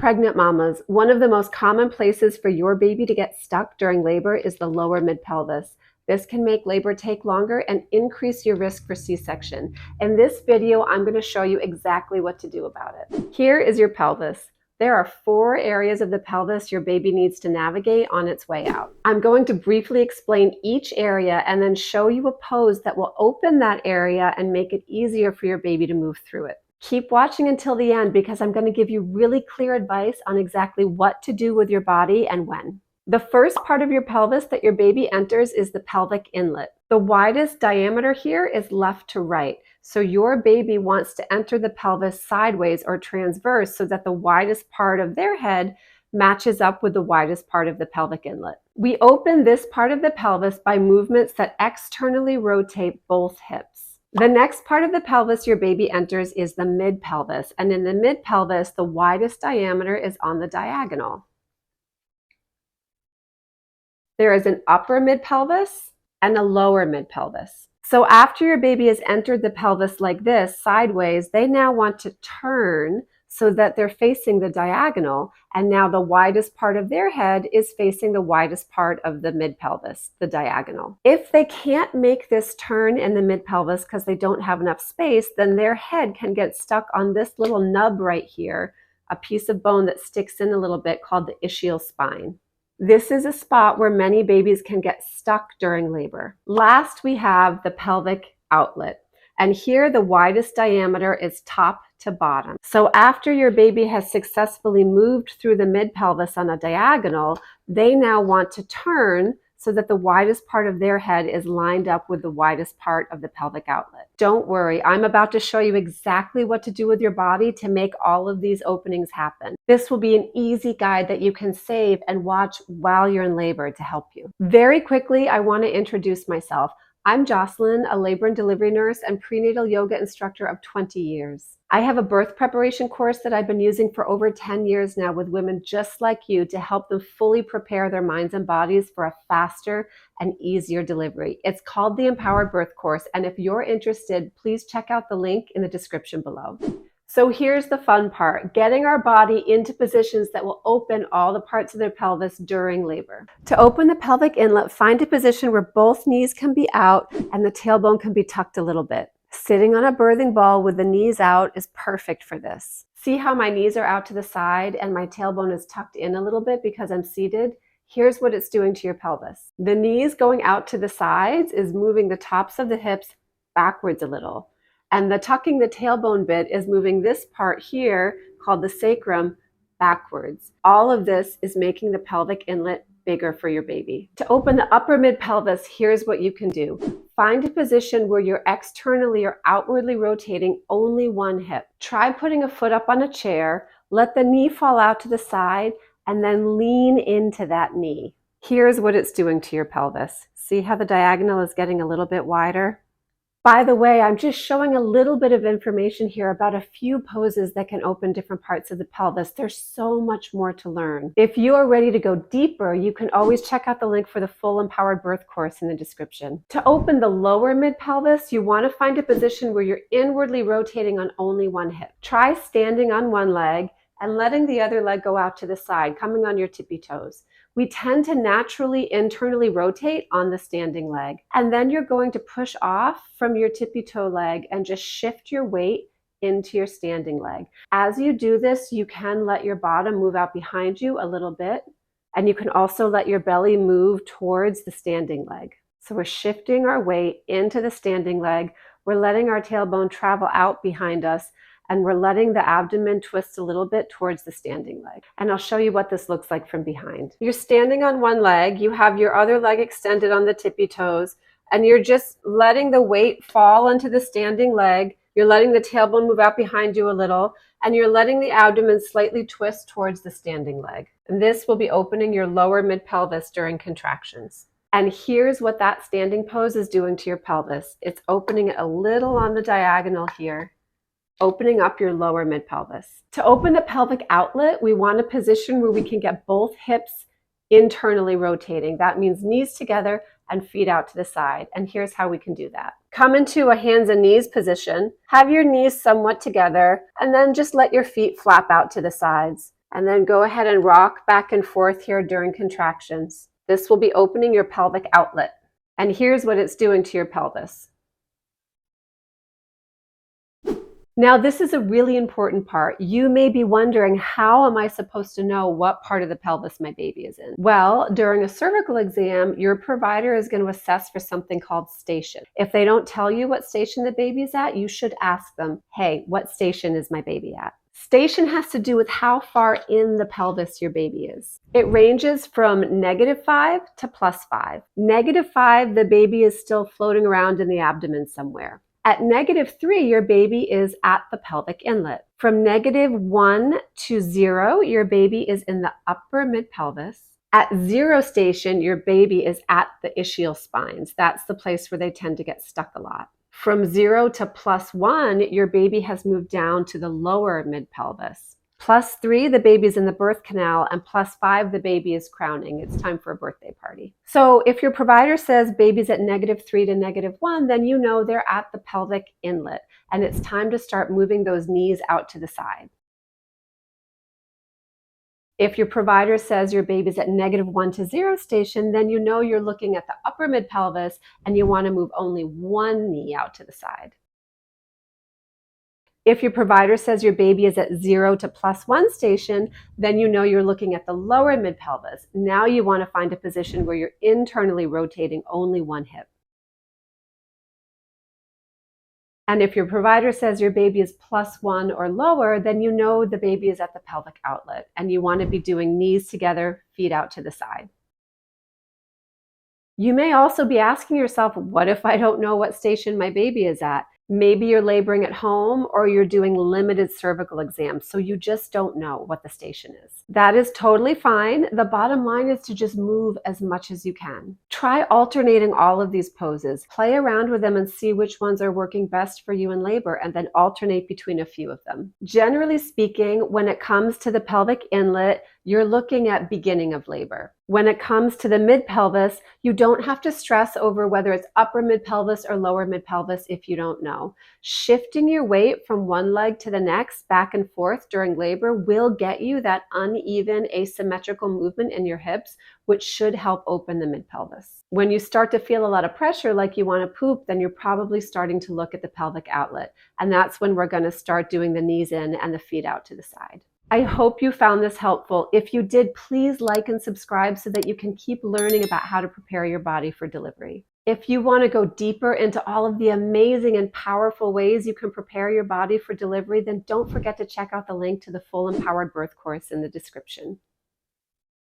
pregnant mamas, one of the most common places for your baby to get stuck during labor is the lower mid-pelvis. This can make labor take longer and increase your risk for C-section. In this video, I'm going to show you exactly what to do about it. Here is your pelvis. There are 4 areas of the pelvis your baby needs to navigate on its way out. I'm going to briefly explain each area and then show you a pose that will open that area and make it easier for your baby to move through it. Keep watching until the end because I'm going to give you really clear advice on exactly what to do with your body and when. The first part of your pelvis that your baby enters is the pelvic inlet. The widest diameter here is left to right. So your baby wants to enter the pelvis sideways or transverse so that the widest part of their head matches up with the widest part of the pelvic inlet. We open this part of the pelvis by movements that externally rotate both hips. The next part of the pelvis your baby enters is the mid-pelvis, and in the mid-pelvis, the widest diameter is on the diagonal. There is an upper mid-pelvis and a lower mid-pelvis. So after your baby has entered the pelvis like this, sideways, they now want to turn so that they're facing the diagonal, and now the widest part of their head is facing the widest part of the mid-pelvis, the diagonal. If they can't make this turn in the mid-pelvis because they don't have enough space, then their head can get stuck on this little nub right here, a piece of bone that sticks in a little bit called the ischial spine. This is a spot where many babies can get stuck during labor. Last, we have the pelvic outlet. And here the widest diameter is top to bottom. So after your baby has successfully moved through the mid-pelvis on a diagonal, they now want to turn so that the widest part of their head is lined up with the widest part of the pelvic outlet. Don't worry, I'm about to show you exactly what to do with your body to make all of these openings happen. This will be an easy guide that you can save and watch while you're in labor to help you. Very quickly, I want to introduce myself. I'm Jocelyn, a labor and delivery nurse and prenatal yoga instructor of 20 years. I have a birth preparation course that I've been using for over 10 years now with women just like you to help them fully prepare their minds and bodies for a faster and easier delivery. It's called the Empowered Birth Course, and if you're interested, please check out the link in the description below. So here's the fun part, getting our body into positions that will open all the parts of their pelvis during labor. To open the pelvic inlet, find a position where both knees can be out and the tailbone can be tucked a little bit. Sitting on a birthing ball with the knees out is perfect for this. See how my knees are out to the side and my tailbone is tucked in a little bit because I'm seated? Here's what it's doing to your pelvis. The knees going out to the sides is moving the tops of the hips backwards a little. And the tucking the tailbone bit is moving this part here, called the sacrum, backwards. All of this is making the pelvic inlet bigger for your baby. To open the upper mid-pelvis, here's what you can do. Find a position where you're externally or outwardly rotating only one hip. Try putting a foot up on a chair, let the knee fall out to the side, and then lean into that knee. Here's what it's doing to your pelvis. See how the diagonal is getting a little bit wider? By the way, I'm just showing a little bit of information here about a few poses that can open different parts of the pelvis. There's so much more to learn. If you are ready to go deeper, you can always check out the link for the full Empowered Birth course in the description. To open the lower mid-pelvis, you want to find a position where you're inwardly rotating on only one hip. Try standing on one leg and letting the other leg go out to the side, coming on your tippy toes. We tend to naturally internally rotate on the standing leg. And then you're going to push off from your tippy toe leg and just shift your weight into your standing leg. As you do this, you can let your bottom move out behind you a little bit. And you can also let your belly move towards the standing leg. So we're shifting our weight into the standing leg. We're letting our tailbone travel out behind us. And we're letting the abdomen twist a little bit towards the standing leg. And I'll show you what this looks like from behind. You're standing on one leg, you have your other leg extended on the tippy toes, and you're just letting the weight fall into the standing leg. You're letting the tailbone move out behind you a little, and you're letting the abdomen slightly twist towards the standing leg. And this will be opening your lower mid-pelvis during contractions. And here's what that standing pose is doing to your pelvis. It's opening it a little on the diagonal here, opening up your lower mid-pelvis. To open the pelvic outlet, we want a position where we can get both hips internally rotating. That means knees together and feet out to the side. And here's how we can do that. Come into a hands and knees position, have your knees somewhat together, and then just let your feet flap out to the sides. And then go ahead and rock back and forth here during contractions. This will be opening your pelvic outlet. And here's what it's doing to your pelvis. Now, this is a really important part. You may be wondering, how am I supposed to know what part of the pelvis my baby is in? Well, during a cervical exam, your provider is going to assess for something called station. If they don't tell you what station the baby's at, you should ask them, hey, what station is my baby at? Station has to do with how far in the pelvis your baby is. It ranges from -5 to +5. -5, the baby is still floating around in the abdomen somewhere. At -3, your baby is at the pelvic inlet. From -1 to 0, your baby is in the upper mid-pelvis. At 0 station, your baby is at the ischial spines. That's the place where they tend to get stuck a lot. From 0 to +1, your baby has moved down to the lower mid-pelvis. +3, the baby's in the birth canal, and +5, the baby is crowning. It's time for a birthday party. So if your provider says baby's at -3 to -1, then you know they're at the pelvic inlet, and it's time to start moving those knees out to the side. If your provider says your baby's at -1 to 0 station, then you know you're looking at the upper mid-pelvis and you want to move only one knee out to the side. If your provider says your baby is at 0 to +1 station, then you know you're looking at the lower mid-pelvis. Now you want to find a position where you're internally rotating only one hip. And if your provider says your baby is +1 or lower, then you know the baby is at the pelvic outlet, and you want to be doing knees together, feet out to the side. You may also be asking yourself, what if I don't know what station my baby is at? Maybe you're laboring at home or you're doing limited cervical exams, so you just don't know what the station is. That is totally fine. The bottom line is to just move as much as you can. Try alternating all of these poses. Play around with them and see which ones are working best for you in labor, and then alternate between a few of them. Generally speaking, when it comes to the pelvic inlet, you're looking at beginning of labor. When it comes to the mid-pelvis, you don't have to stress over whether it's upper mid-pelvis or lower mid-pelvis if you don't know. Shifting your weight from one leg to the next, back and forth during labor, will get you that uneven, asymmetrical movement in your hips, which should help open the mid-pelvis. When you start to feel a lot of pressure, like you want to poop, then you're probably starting to look at the pelvic outlet. And that's when we're going to start doing the knees in and the feet out to the side. I hope you found this helpful. If you did, please like and subscribe so that you can keep learning about how to prepare your body for delivery. If you want to go deeper into all of the amazing and powerful ways you can prepare your body for delivery, then don't forget to check out the link to the full Empowered Birth course in the description.